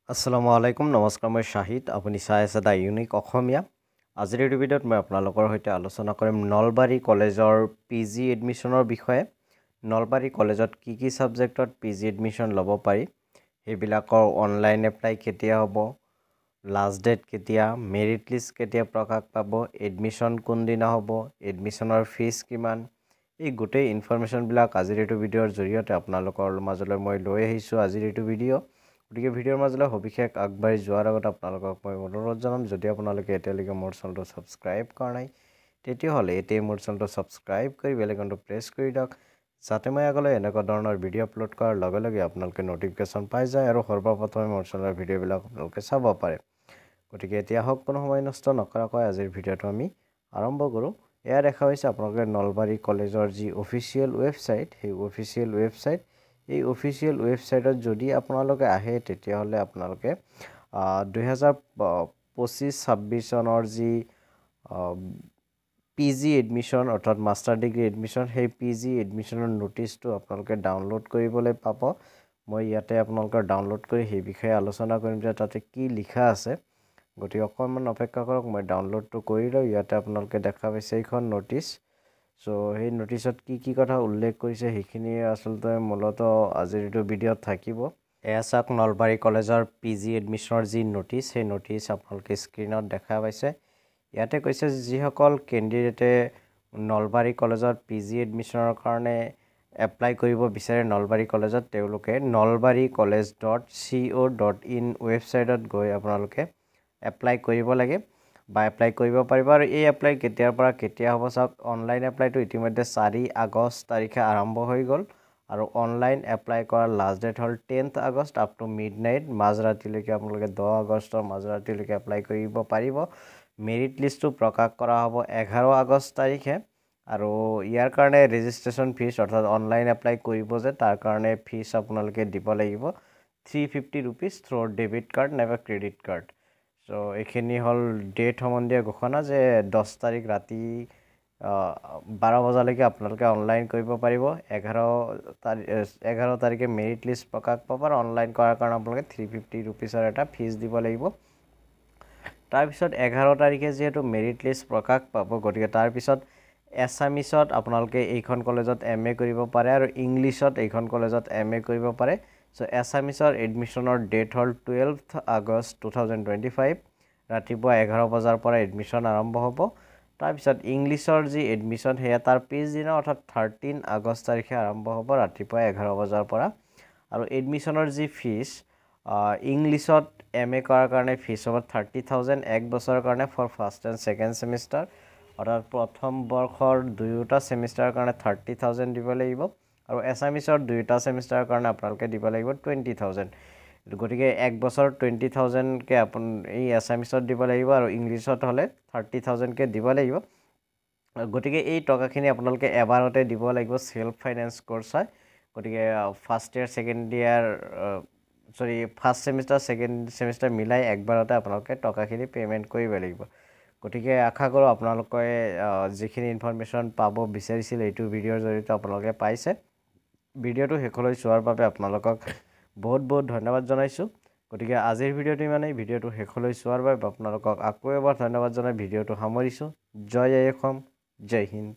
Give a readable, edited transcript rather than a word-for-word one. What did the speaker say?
আসসালামু আলাইকুম নমস্কাৰ মই শাহিদ আপুনি চাই আছে দা ইউনিক অসমীয়া আজিৰ এই ভিডিঅ'ত মই আপোনালোকৰ সৈতে আলোচনা কৰিম নলবাৰী কলেজৰ পিজি এডমিশনৰ বিষয়ে নলবাৰী কলেজত কি সাবজেক্টত পিজি এডমিশন ল'ব পাৰি সেইবিলাকৰ অনলাইন এপ্লাই কেতিয়া হ'ব লাষ্ট ডেট কেতিয়া মেৰিট লিষ্ট কেতিয়া প্ৰকাশ পাব এডমিশন কোন দিনা হ'ব এডমিশনৰ ফিজ কিমান এই গোটেই ইনফৰমেশনবিলাক আজিৰ এই ভিডিঅ'ৰ জৰিয়তে আপোনালোকৰ মাজলৈ মই লৈ আহিছোঁ আজিৰ এই ভিডিঅ' গতিকে ভিডিঅ'ৰ মাজলৈ সবিশেষ আগবাঢ়ি যোৱাৰ আগত আপোনালোকক মই অনুৰোধ জনাম যদি আপোনালোকে এতিয়ালৈকে মোৰ চেনেলটো ছাবস্ক্ৰাইব কৰা নাই তেতিয়াহ'লে এতিয়া মোৰ চেনেলটো ছাবস্ক্ৰাইব কৰি বেল আইকনটো প্ৰেছ কৰি দিয়ক যাতে মই আগলৈ এনেকুৱা ধৰণৰ ভিডিঅ' আপলোড কৰাৰ লগে লগে আপোনালোকে নটিফিকেশ্যন পাই যায় আৰু সৰ্বপ্ৰথমে মোৰ চেনেলৰ ভিডিঅ'বিলাক আপোনালোকে চাব পাৰে গতিকে এতিয়া হওক কোনো সময় নষ্ট নকৰাকৈ আজিৰ ভিডিঅ'টো আমি আৰম্ভ কৰোঁ এয়া দেখা হৈছে আপোনালোকে নলবাৰী কলেজৰ যি অফিচিয়েল ৱেবছাইট সেই অফিচিয়েল ৱেবছাইট এই অফিচিয়েল ৱেবছাইটত যদি আপোনালোকে আহে তেতিয়াহ'লে আপোনালোকে 2025-26 চনৰ যি পিজি এডমিশন অৰ্থাৎ মাষ্টাৰ ডিগ্ৰী এডমিশন সেই পিজি এডমিশনৰ নোটিছটো আপোনালোকে ডাউনলোড কৰিবলৈ পাব মই ইয়াতে আপোনালোকৰ ডাউনলোড কৰি সেই বিষয়ে আলোচনা কৰিম যে তাতে কি লিখা আছে গতিকে অকণমান অপেক্ষা কৰক মই ডাউনলোডটো কৰি লওঁ ইয়াতে আপোনালোকে দেখা পাইছে এইখন নোটিছ সো সেই নোটিছত কি কথা উল্লেখ কৰিছে সেইখিনি আসলতে মূলত আজিৰ এই ভিডিঅ'ত থাকিব এয়া চাওক নলবাৰী কলেজৰ পিজি এডমিশনৰ যি নোটিছ সেই নোটিছ আপোনালোকে স্ক্ৰীনত দেখা পাইছে ইয়াতে কৈছে যিসকল কেণ্ডিডেটে নলবাৰী কলেজৰ পিজি এডমিশনৰ কাৰণে এপ্লাই কৰিব বিচাৰে নলবাৰী কলেজত তেওঁলোকে nalbaricollege.co.in ৱেবছাইটত গৈ আপোনালোকে এপ্লাই কৰিব লাগে বা এপ্লাই কৰিব পাৰিব আৰু এই এপ্লাই কেতিয়াৰ পৰা কেতিয়া হ'ব চাওক অনলাইন এপ্লাইটো ইতিমধ্যে 4 আগষ্ট তাৰিখে আৰম্ভ হৈ গ'ল আৰু অনলাইন এপ্লাই কৰাৰ লাষ্ট ডেট হ'ল 10th August up to midnight মাজৰাতিলৈকে আপোনালোকে 10 আগষ্টৰ মাজৰাতিলৈকে এপ্লাই কৰিব পাৰিব মেৰিট লিষ্টটো প্ৰকাশ কৰা হ'ব 11 আগষ্ট তাৰিখে আৰু ইয়াৰ কাৰণে ৰেজিষ্ট্ৰেচন ফিজ অৰ্থাৎ অনলাইন এপ্লাই কৰিব যে তাৰ কাৰণে ফিজ আপোনালোকে দিব লাগিব 350 rupees থ্ৰু ডেবিট কাৰ্ড নাইবা ক্ৰেডিট কাৰ্ড সো এইখিনি হ'ল ডেট সম্বন্ধীয় ঘোষণা যে 10 তাৰিখ ৰাতি 12 বজালৈকে আপোনালোকে অনলাইন কৰিব পাৰিব 11 তাৰিখে মেৰিট লিষ্ট প্ৰকাশ পাব আৰু অনলাইন কৰাৰ কাৰণে আপোনালোকে 350 rupeesৰ এটা ফিজ দিব লাগিব তাৰ পিছত 11 তাৰিখে যেহেতু মেৰিট লিষ্ট প্ৰকাশ পাব গতিকে তাৰ পিছত এছামিছত আপোনালোকে এইখন কলেজত এমএ কৰিব পাৰে আৰু ইংলিছত এইখন কলেজত এমএ কৰিব পাৰে সো এছামিছৰ এডমিশনৰ ডেট হ'ল 12th আগষ্ট 2025 ৰাতিপুৱা 11 বজাৰ পৰা এডমিশন আৰম্ভ হ'ব তাৰ পিছত ইংলিছৰ যি এডমিশন হেয়া তাৰ পিছদিনা অৰ্থাৎ 13 আগষ্ট তাৰিখে আৰম্ভ হ'ব ৰাতিপুৱা 11 বজাৰ পৰা আৰু এডমিশনৰ যি ফিজ ইংলিছত এমএ কৰাৰ কাৰণে ফিজ হ'ব 30,000 এক বছৰৰ কাৰণে for first and second semester অৰ্থাৎ প্ৰথম বৰ্ষৰ দুয়োটা সেমিষ্টাৰৰ কাৰণে 30,000 দিব লাগিব আৰু এছামিছৰ দুয়োটা সেমিষ্টাৰৰ কাৰণে আপোনালোকে দিব লাগিব 20,000 গতিকে এক বছৰ 20,000 কে আপোন এই এছামিছত দিব লাগিব আৰু ইংলিছত হলে 30,000 কে দিব লাগিব গতিকে এই টকাখিনি আপোনালোকে এবাৰতে দিব লাগিব সেলফ ফাইনান্স কোৰ্স হয় গতিকে first year second year first semester second semester মিলাই একবাৰতে আপোনালোকে টকাখিনি পেমেন্ট কৰিব লাগিব গতিকে আশা কৰো আপোনালোকে যিখিনি ইনফৰমেশন পাব বিচাৰিছিল এইটো ভিডিঅ'ৰ জৰিয়তে আপোনালোকে পাইছে ভিডিঅ'টো শেষলৈ চোৱাৰ বাবে আপোনালোকক বহুত ধন্যবাদ জনাইছো গতিকে আজিৰ ভিডিঅ'টো ইমানেই ভিডিঅ'টো শেষলৈ চোৱাৰ বাবে আপোনালোকক আকৌ এবাৰ ধন্যবাদ জনাই ভিডিঅ'টো সামৰিছো জয় অসম জয় হিন্দ